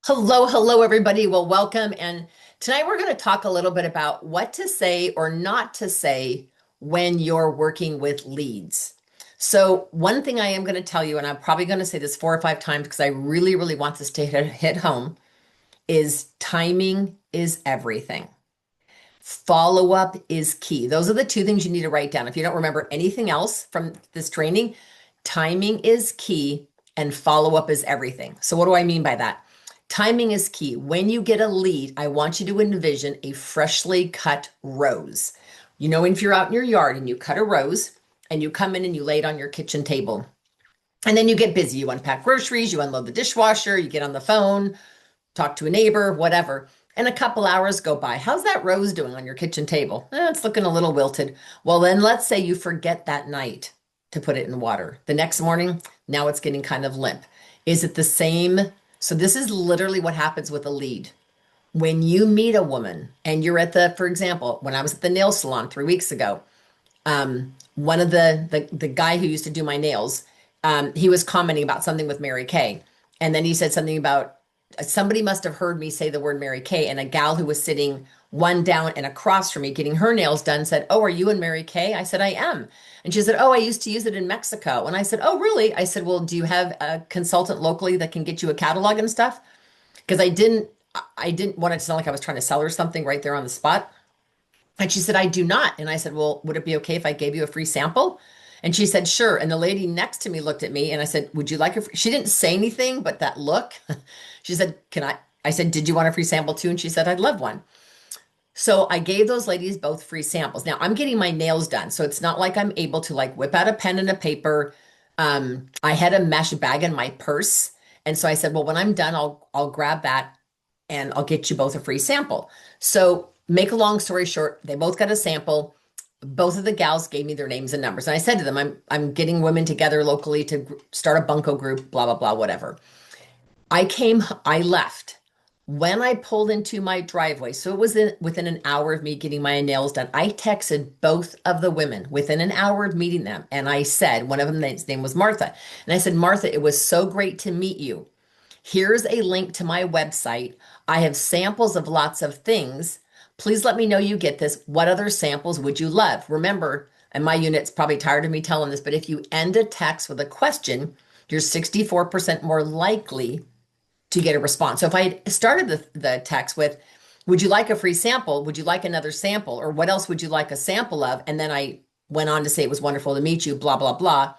Hello, hello, everybody. Well, welcome. And tonight we're going to talk a little bit about what to say or not to say when you're working with leads. So, one thing I am going to tell you, and I'm probably going to say this 4 or 5 times because I really, really want this to hit home, is timing is everything. Follow up is key. Those are the two things you need to write down. If you don't remember anything else from this training, timing is key and follow up is everything. So, what do I mean by that? Timing is key. When you get a lead, I want you to envision a freshly cut rose. You know, if you're out in your yard and you cut a rose and you come in and you lay it on your kitchen table, and then you get busy. You unpack groceries, you unload the dishwasher, you get on the phone, talk to a neighbor, whatever. And a couple hours go by. How's that rose doing on your kitchen table? It's looking a little wilted. Well, then let's say you forget that night to put it in water. The next morning, now it's getting kind of limp. Is it the same? So this is literally what happens with a lead. When you meet a woman and you're at for example, when I was at the nail salon 3 weeks ago, one of the guy who used to do my nails, he was commenting about something with Mary Kay. And then he said something about somebody must have heard me say the word Mary Kay, and a gal who was sitting one down and across from me getting her nails done said, "Oh, are you in Mary Kay?" I said, "I am." And she said, "Oh, I used to use it in Mexico." And I said, "Oh, really?" I said, "Well, do you have a consultant locally that can get you a catalog and stuff?" Because I didn't want it to sound like I was trying to sell her something right there on the spot. And she said, "I do not." And I said, "Well, would it be okay if I gave you a free sample?" And she said, "Sure." And the lady next to me looked at me and I said, "Would you like She didn't say anything, but that look, she said, "Can I?" I said, "Did you want a free sample too?" And she said, "I'd love one." So I gave those ladies both free samples. Now I'm getting my nails done. So it's not like I'm able to like whip out a pen and a paper. I had a mesh bag in my purse. And so I said, "Well, when I'm done, I'll grab that and I'll get you both a free sample." So make a long story short, they both got a sample. Both of the gals gave me their names and numbers. And I said to them, I'm getting women together locally to start a bunco group, blah, blah, blah, whatever. I left. When I pulled into my driveway, so it was within an hour of me getting my nails done, I texted both of the women within an hour of meeting them. And I said, one of them, his name was Martha. And I said, "Martha, it was so great to meet you. Here's a link to my website. I have samples of lots of things. Please let me know you get this. What other samples would you love?" Remember, and my unit's probably tired of me telling this, but if you end a text with a question, you're 64% more likely to get a response. So if I had started the text with, "Would you like a free sample? Would you like another sample? Or what else would you like a sample of?" And then I went on to say, "It was wonderful to meet you, blah, blah, blah."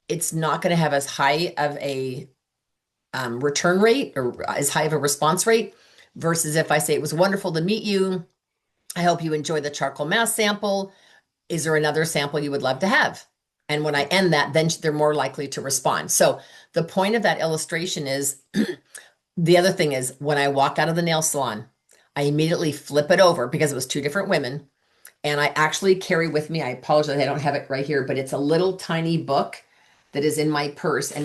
It's not going to have as high of a return rate or as high of a response rate versus if I say, "It was wonderful to meet you. I hope you enjoy the charcoal mask sample. Is there another sample you would love to have?" And when I end that, then they're more likely to respond. So the point of that illustration is the other thing is when I walk out of the nail salon, I immediately flip it over because it was two different women. And I actually carry with me, I apologize, I don't have it right here, but it's a little tiny book that is in my purse. And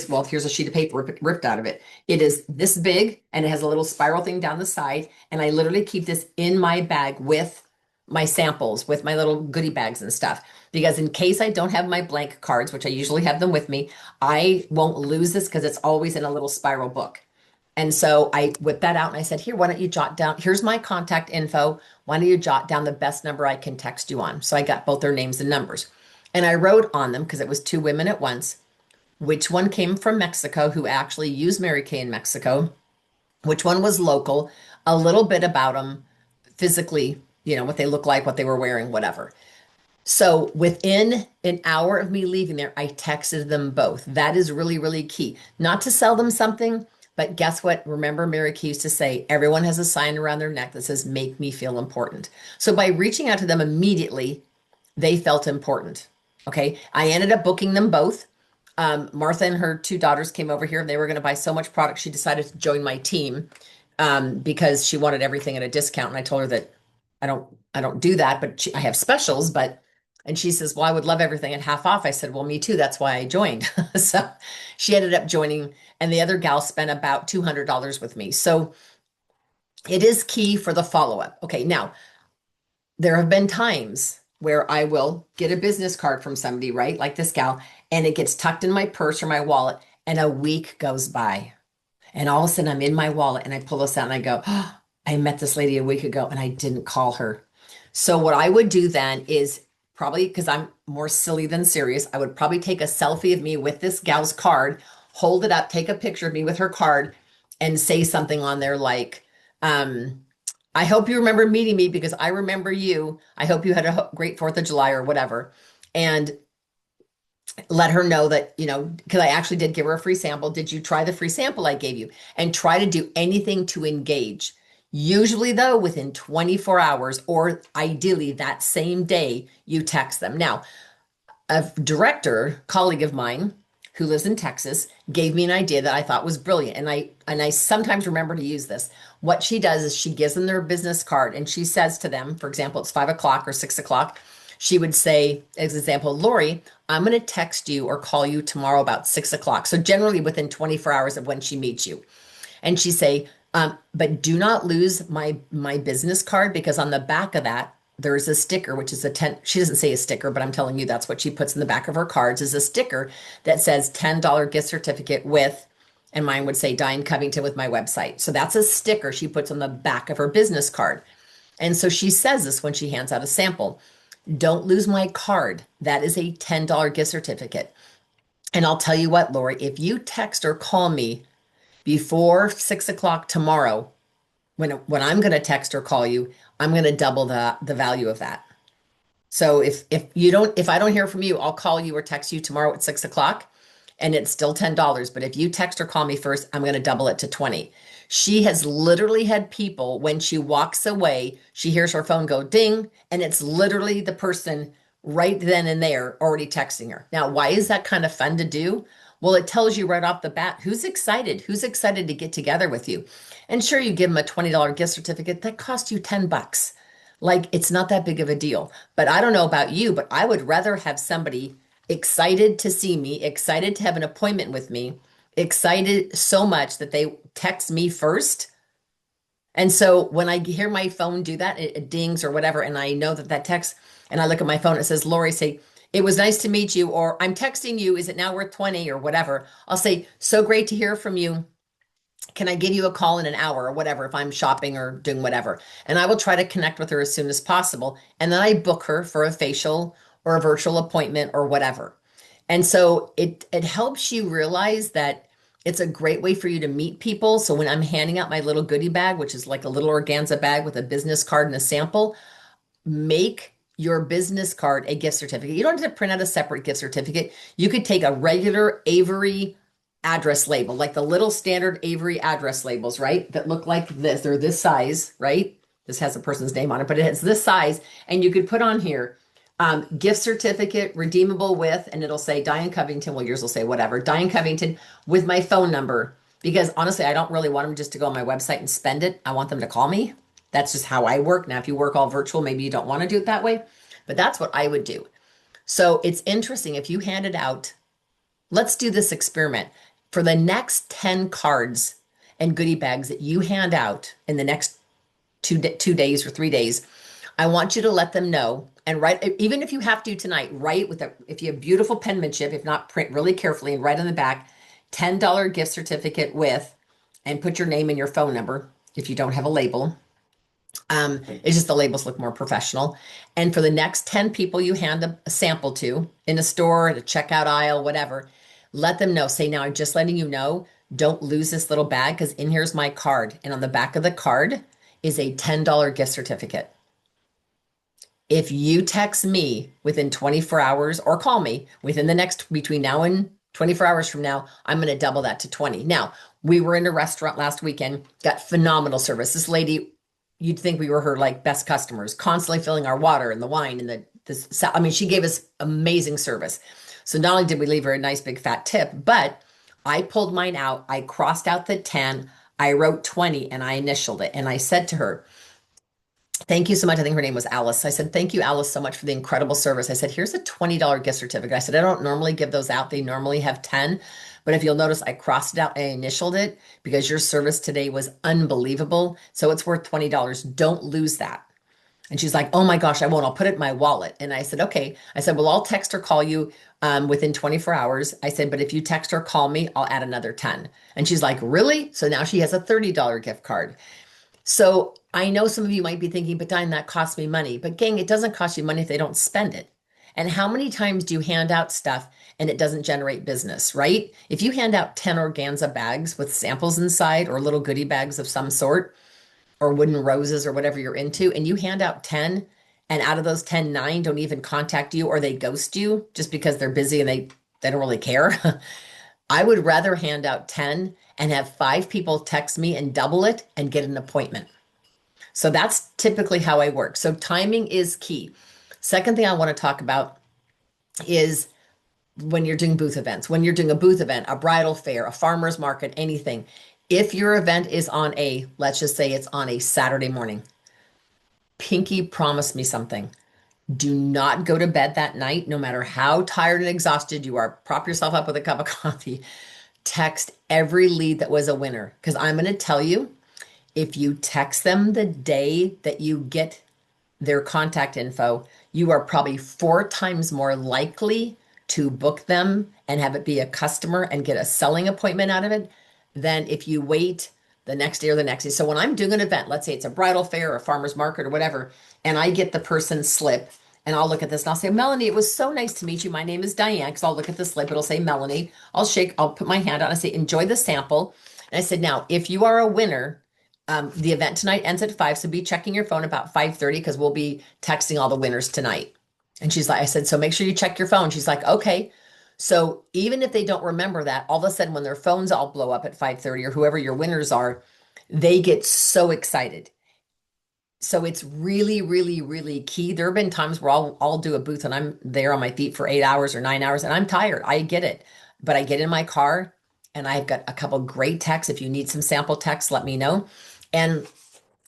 well, here's a sheet of paper ripped out of it. It is this big and it has a little spiral thing down the side. And I literally keep this in my bag with my samples, with my little goodie bags and stuff. Because in case I don't have my blank cards, which I usually have them with me, I won't lose this because it's always in a little spiral book. And so I whipped that out and I said, "Here, why don't you jot down? Here's my contact info. Why don't you jot down the best number I can text you on?" So I got both their names and numbers. And I wrote on them, because it was two women at once, which one came from Mexico, who actually used Mary Kay in Mexico, which one was local, a little bit about them physically, what they look like, what they were wearing, whatever. So within an hour of me leaving there, I texted them both. That is really, really key. Not to sell them something, but guess what? Remember, Mary Kay used to say, everyone has a sign around their neck that says, "Make me feel important." So by reaching out to them immediately, they felt important. Okay. I ended up booking them both. Martha and her two daughters came over here and they were going to buy so much product. She decided to join my team because she wanted everything at a discount. And I told her that I don't do that, but I have specials. And she says, "Well, I would love everything at half off." I said, "Well, me too. That's why I joined." So she ended up joining, and the other gal spent about $200 with me. So it is key for the follow up. Okay. Now, there have been times where I will get a business card from somebody, right? Like this gal, and it gets tucked in my purse or my wallet. And a week goes by. And all of a sudden, I'm in my wallet and I pull this out and I go, oh, I met this lady a week ago and I didn't call her. So, what I would do then is probably because I'm more silly than serious, I would probably take a selfie of me with this gal's card, hold it up, take a picture of me with her card, and say something on there like, I hope you remember meeting me because I remember you. I hope you had a great 4th of July or whatever. And let her know that, because I actually did give her a free sample. Did you try the free sample I gave you? And try to do anything to engage. Usually, though, within 24 hours, or ideally that same day, you text them. Now, a director, colleague of mine who lives in Texas, gave me an idea that I thought was brilliant. And I sometimes remember to use this. What she does is she gives them their business card and she says to them, for example, it's 5 o'clock or 6 o'clock. She would say, as an example, Lori, I'm going to text you or call you tomorrow about 6 o'clock. So generally within 24 hours of when she meets you. And she say, but do not lose my business card because on the back of that, there's a sticker, which is a 10, she doesn't say a sticker, but I'm telling you that's what she puts in the back of her cards is a sticker that says $10 gift certificate with, and mine would say Diane Covington with my website. So that's a sticker she puts on the back of her business card. And so she says this when she hands out a sample. Don't lose my card. That is a $10 gift certificate. And I'll tell you what, Lori, if you text or call me before 6 o'clock tomorrow, when I'm going to text or call you, I'm going to double the value of that. So if I don't hear from you, I'll call you or text you tomorrow at 6 o'clock and it's still $10. But if you text or call me first, I'm going to double it to 20. She has literally had people when she walks away, she hears her phone go ding, and it's literally the person right then and there already texting her. Now, why is that kind of fun to do? Well, it tells you right off the bat who's excited, to get together with you. And sure, you give them a $20 gift certificate that costs you 10 bucks. Like it's not that big of a deal. But I don't know about you, but I would rather have somebody excited to see me, excited to have an appointment with me, excited so much that they text me first. And so when I hear my phone do that, it dings or whatever, and I know that text, and I look at my phone, it says, Lori, say, it was nice to meet you, or I'm texting you, is it now worth 20 or whatever? I'll say, so great to hear from you. Can I give you a call in an hour or whatever if I'm shopping or doing whatever? And I will try to connect with her as soon as possible. And then I book her for a facial or a virtual appointment or whatever. And so it helps you realize that it's a great way for you to meet people. So when I'm handing out my little goodie bag, which is like a little organza bag with a business card and a sample, make your business card a gift certificate. You don't have to print out a separate gift certificate. You could take a regular Avery address label, like the little standard Avery address labels, right? That look like this. They're this size, right? This has a person's name on it, but it's this size. And you could put on here, gift certificate redeemable with, and it'll say Diane Covington. Well, yours will say whatever, Diane Covington with my phone number. Because honestly, I don't really want them just to go on my website and spend it. I want them to call me. That's just how I work. Now, if you work all virtual, maybe you don't want to do it that way, but that's what I would do. So it's interesting if you hand it out. Let's do this experiment. For the next 10 cards and goodie bags that you hand out in the next 2 days or 3 days, I want you to let them know and write, even if you have to tonight, write if you have beautiful penmanship, if not, print really carefully and write on the back, $10 gift certificate with, and put your name and your phone number if you don't have a label. It's just the labels look more professional. And for the next 10 people you hand a sample to in a store, at a checkout aisle, whatever, let them know. Say, now I'm just letting you know, don't lose this little bag because in here's my card. And on the back of the card is a $10 gift certificate. If you text me within 24 hours or call me within the next, between now and 24 hours from now, I'm going to double that to 20. Now, we were in a restaurant last weekend, got phenomenal service. This lady, you'd think we were her like best customers, constantly filling our water and the wine and I mean, she gave us amazing service. So not only did we leave her a nice big fat tip, but I pulled mine out. I crossed out the 10, I wrote 20 and I initialed it. And I said to her, thank you so much. I think her name was Alice. I said, thank you, Alice, so much for the incredible service. I said, here's a $20 gift certificate. I said, I don't normally give those out. They normally have 10. But if you'll notice, I crossed it out and I initialed it because your service today was unbelievable. So it's worth $20. Don't lose that. And she's like, oh my gosh, I won't. I'll put it in my wallet. And I said, okay. I said, well, I'll text or call you within 24 hours. I said, but if you text or call me, I'll add another 10. And she's like, really? So now she has a $30 gift card. So I know some of you might be thinking, but Diane, that costs me money. But gang, it doesn't cost you money if they don't spend it. And how many times do you hand out stuff and it doesn't generate business, right? If you hand out 10 organza bags with samples inside or little goodie bags of some sort, or wooden roses or whatever you're into, and you hand out 10, and out of those 10, 9 don't even contact you or they ghost you just because they're busy and they don't really care. I would rather hand out 10 and have 5 people text me and double it and get an appointment. So that's typically how I work. So timing is key. Second thing I want to talk about is when you're doing booth events, when you're doing a booth event, a bridal fair, a farmer's market, anything. If your event is on let's just say it's on a Saturday morning, Pinky promised me something. Do not go to bed that night, no matter how tired and exhausted you are. Prop yourself up with a cup of coffee. Text every lead that was a winner. Because I'm going to tell you, if you text them the day that you get their contact info, you are probably 4 times more likely to book them and have it be a customer and get a selling appointment out of it than if you wait the next day or the next day. So when I'm doing an event, let's say it's a bridal fair or a farmer's market or whatever, and I get the person's slip and I'll look at this and I'll say, Melanie, it was so nice to meet you. My name is Diane, because I'll look at the slip, it'll say Melanie. I'll put my hand out and I say, enjoy the sample. And I said, now, if you are a winner, the event tonight ends at 5, so be checking your phone about 5:30 because we'll be texting all the winners tonight. And she's like, I said, so make sure you check your phone. She's like, okay. So even if they don't remember that, all of a sudden when their phones all blow up at 5:30 or whoever your winners are, they get so excited. So it's really, really, really key. There have been times where I'll do a booth and I'm there on my feet for 8 hours or 9 hours and I'm tired. I get it. But I get in my car and I've got a couple great texts. If you need some sample texts, let me know. And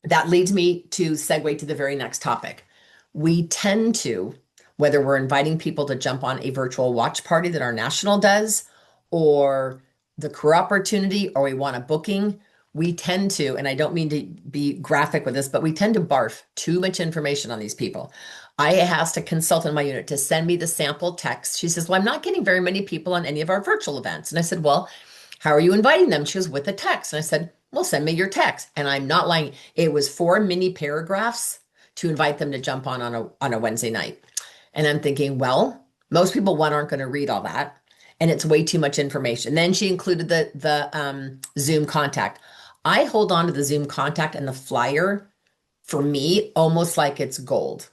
that leads me to segue to the very next topic. We tend to, whether we're inviting people to jump on a virtual watch party that our national does, or the career opportunity, or we want a booking, we tend to, and I don't mean to be graphic with this, but we tend to barf too much information on these people. I asked a consultant in my unit to send me the sample text. She says, well, I'm not getting very many people on any of our virtual events. And I said, well, how are you inviting them? She was with a text. And I said, well, send me your text. And I'm not lying. It was 4 mini paragraphs to invite them to jump on a Wednesday night. And I'm thinking, well, most people, one, aren't going to read all that. And it's way too much information. Then she included the Zoom contact. I hold on to the Zoom contact and the flyer, for me, almost like it's gold.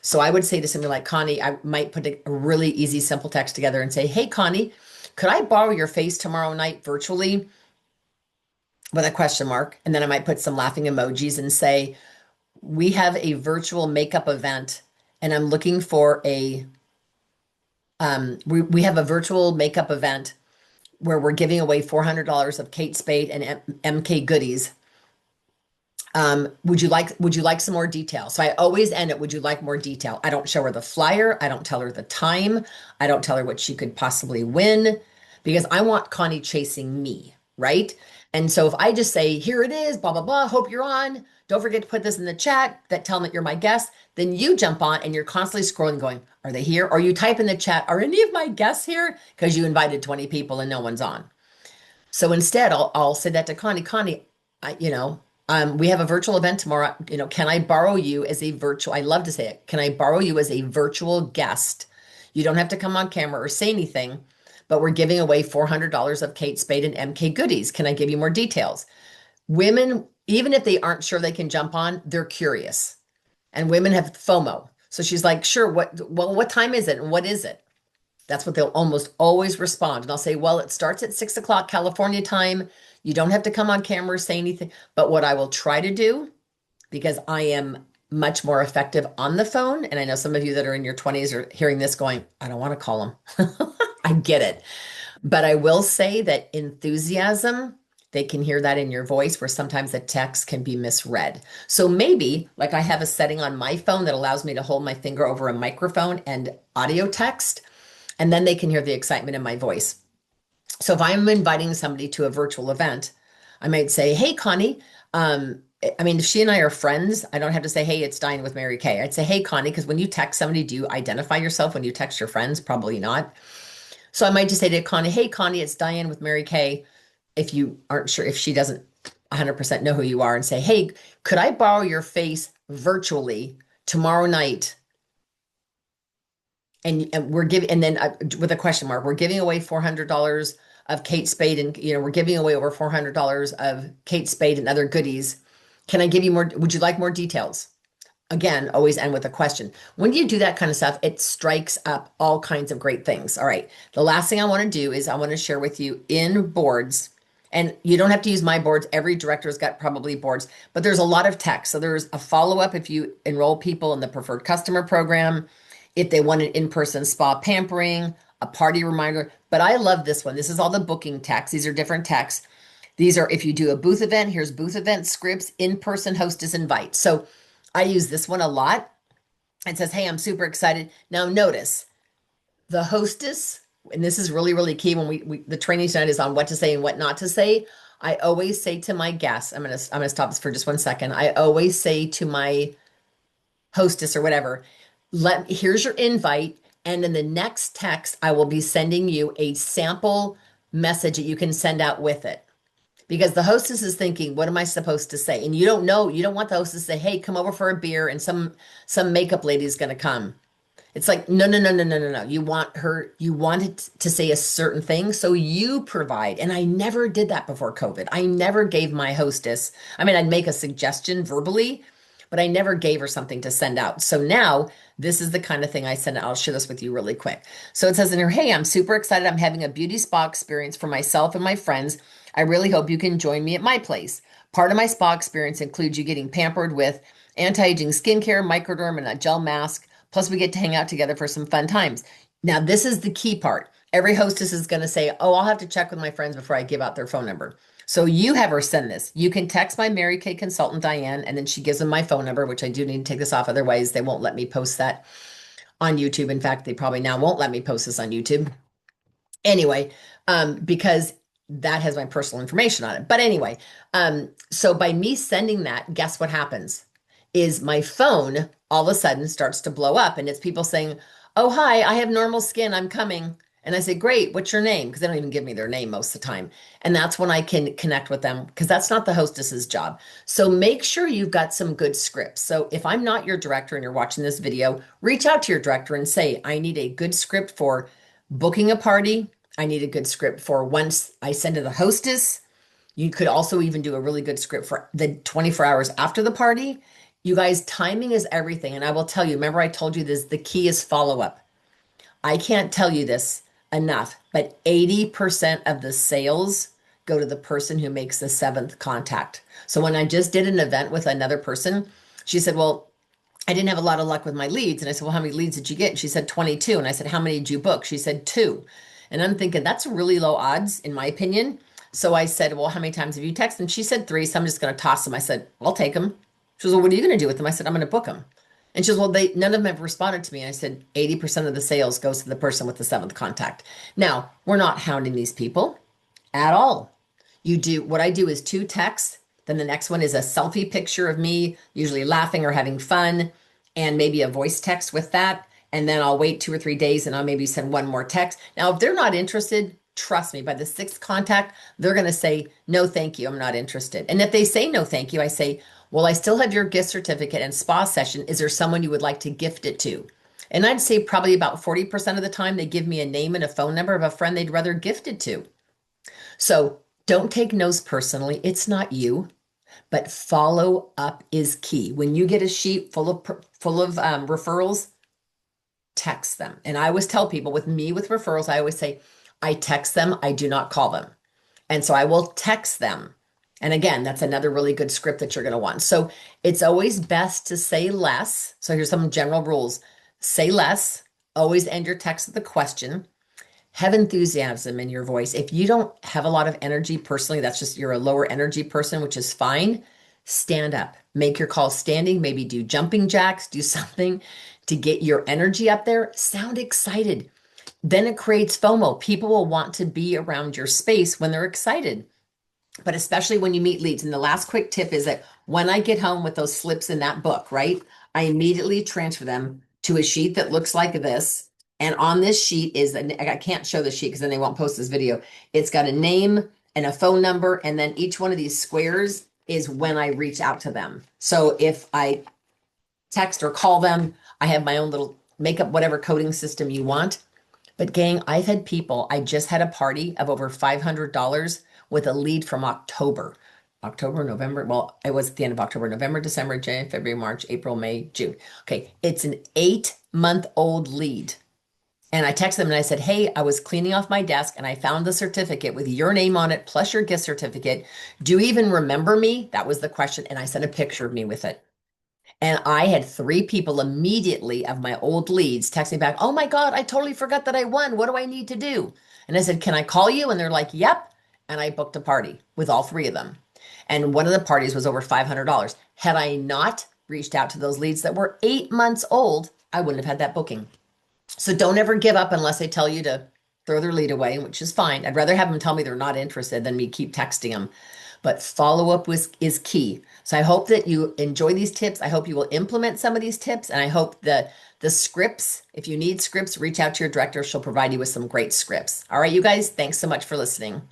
So I would say to somebody like Connie, I might put a really easy, simple text together and say, hey, Connie, could I borrow your face tomorrow night virtually? With a question mark. And then I might put some laughing emojis and say, we have a virtual makeup event and I'm looking for we have a virtual makeup event where we're giving away $400 of Kate Spade and MK goodies. Would you like some more detail? So I always end it, would you like more detail? I don't show her the flyer. I don't tell her the time. I don't tell her what she could possibly win, because I want Connie chasing me, right? And so if I just say, here it is, blah, blah, blah, hope you're on. Don't forget to put this in the chat, that tell them that you're my guest. Then you jump on and you're constantly scrolling going, are they here? Or you type in the chat, are any of my guests here? Because you invited 20 people and no one's on. So instead, I'll say that to Connie. Connie, we have a virtual event tomorrow. Can I borrow you as a virtual? I love to say it. Can I borrow you as a virtual guest? You don't have to come on camera or say anything, but we're giving away $400 of Kate Spade and MK goodies. Can I give you more details? Women, even if they aren't sure they can jump on, they're curious, and women have FOMO. So she's like, sure. What time is it? And what is it? That's what they'll almost always respond. And I'll say, well, it starts at 6 o'clock California time. You don't have to come on camera or say anything. But what I will try to do, because I am much more effective on the phone, and I know some of you that are in your 20s are hearing this going, I don't want to call them. I get it. But I will say that enthusiasm, they can hear that in your voice, where sometimes the text can be misread. So maybe, like, I have a setting on my phone that allows me to hold my finger over a microphone and audio text, and then they can hear the excitement in my voice. So if I'm inviting somebody to a virtual event, I might say, hey, Connie, I mean, if she and I are friends, I don't have to say, hey, it's Diane with Mary Kay. I'd say, hey, Connie, because when you text somebody, do you identify yourself when you text your friends? Probably not. So I might just say to Connie, hey, Connie, it's Diane with Mary Kay. If you aren't sure, if she doesn't 100% know who you are, and say, hey, could I borrow your face virtually tomorrow night? And we're giving, and then with a question mark, we're giving away $400 of Kate Spade, and we're giving away over $400 of Kate Spade and other goodies. Can I give you more? Would you like more details? Again, always end with a question. When you do that kind of stuff, it strikes up all kinds of great things. All right. The last thing I want to do is I want to share with you in boards, and you don't have to use my boards. Every director's got probably boards, but there's a lot of text. So there's a follow up if you enroll people in the preferred customer program, if they want an in person spa pampering, a party reminder. But I love this one. This is all the booking text. These are different texts. These are if you do a booth event, here's booth event scripts, in person hostess invite. So I use this one a lot. It says, hey, I'm super excited. Now, notice the hostess, and this is really, really key when the training tonight is on what to say and what not to say. I always say to my guests, I'm gonna stop this for just 1 second. I always say to my hostess or whatever, here's your invite. And in the next text, I will be sending you a sample message that you can send out with it. Because the hostess is thinking, what am I supposed to say? And you don't know, you don't want the hostess to say, hey, come over for a beer and some makeup lady is gonna come. It's like, no, no, no, no, no, no, no. You want it to say a certain thing. So you provide. And I never did that before COVID. I never gave my hostess, I mean, I'd make a suggestion verbally, but I never gave her something to send out. So now this is the kind of thing I send out. I'll share this with you really quick. So it says in here, hey, I'm super excited. I'm having a beauty spa experience for myself and my friends. I really hope you can join me at my place. Part of my spa experience includes you getting pampered with anti-aging skincare, microderm, and a gel mask. Plus, we get to hang out together for some fun times. Now, this is the key part. Every hostess is going to say, oh, I'll have to check with my friends before I give out their phone number. So you have her send this. You can text my Mary Kay consultant, Diane, and then she gives them my phone number, which I do need to take this off. Otherwise, they won't let me post that on YouTube. In fact, they probably now won't let me post this on YouTube. Anyway, because that has my personal information on it. But anyway, so by me sending that, guess what happens? Is my phone all of a sudden starts to blow up and it's people saying, oh, hi, I have normal skin. I'm coming. And I say, great, what's your name? Because they don't even give me their name most of the time. And that's when I can connect with them because that's not the hostess's job. So make sure you've got some good scripts. So if I'm not your director and you're watching this video, reach out to your director and say, I need a good script for booking a party. I need a good script for once I send to the hostess. You could also even do a really good script for the 24 hours after the party. You guys, timing is everything. And I will tell you, remember I told you this, the key is follow up. I can't tell you this enough, but 80% of the sales go to the person who makes the seventh contact. So when I just did an event with another person, she said, well, I didn't have a lot of luck with my leads. And I said, well, how many leads did you get? And she said 22. And I said, how many did you book? She said 2. And I'm thinking that's really low odds in my opinion. So I said, well, how many times have you texted them? She said 3. So I'm just going to toss them. I said, I'll take them. She goes, well, what are you going to do with them? I said, I'm going to book them. And she goes, well, none of them have responded to me. And I said, 80% of the sales goes to the person with the seventh contact. Now, we're not hounding these people at all. What I do is 2 texts. Then the next one is a selfie picture of me, usually laughing or having fun, and maybe a voice text with that. And then I'll wait 2 or 3 days and I'll maybe send one more text. Now, if they're not interested, trust me, by the 6th contact, they're going to say, no, thank you, I'm not interested. And if they say no, thank you, I say, well, I still have your gift certificate and spa session. Is there someone you would like to gift it to? And I'd say probably about 40% of the time they give me a name and a phone number of a friend they'd rather gift it to. So don't take no's personally. It's not you, but follow up is key. When you get a sheet full of referrals, text them. And I always tell people with referrals, I always say, I text them, I do not call them. And so I will text them. And again, that's another really good script that you're going to want. So it's always best to say less. So here's some general rules. Say less. Always end your text with a question. Have enthusiasm in your voice. If you don't have a lot of energy personally, that's just you're a lower energy person, which is fine. Stand up. Make your call standing. Maybe do jumping jacks. Do something to get your energy up there. Sound excited. Then it creates FOMO. People will want to be around your space when they're excited. but especially when you meet leads. And the last quick tip is that when I get home with those slips in that book, right, I immediately transfer them to a sheet that looks like this. And on this sheet is, I can't show the sheet because then they won't post this video. It's got a name and a phone number. And then each one of these squares is when I reach out to them. So if I text or call them, I have my own little makeup, whatever coding system you want. But gang, I've had people, I just had a party of over $500 with a lead from October. October, November. Well, it was at the end of October, November, December, January, February, March, April, May, June. Okay, it's an 8-month-old lead. And I texted them and I said, hey, I was cleaning off my desk and I found the certificate with your name on it plus your gift certificate. Do you even remember me? That was the question. And I sent a picture of me with it. And I had 3 people immediately of my old leads text me back, oh my God, I totally forgot that I won. What do I need to do? And I said, can I call you? And they're like, yep. And I booked a party with all 3 of them. And one of the parties was over $500. Had I not reached out to those leads that were 8 months old, I wouldn't have had that booking. So don't ever give up unless they tell you to throw their lead away, which is fine. I'd rather have them tell me they're not interested than me keep texting them. But follow up is key. So I hope that you enjoy these tips. I hope you will implement some of these tips. And I hope that the scripts, if you need scripts, reach out to your director. She'll provide you with some great scripts. All right, you guys, thanks so much for listening.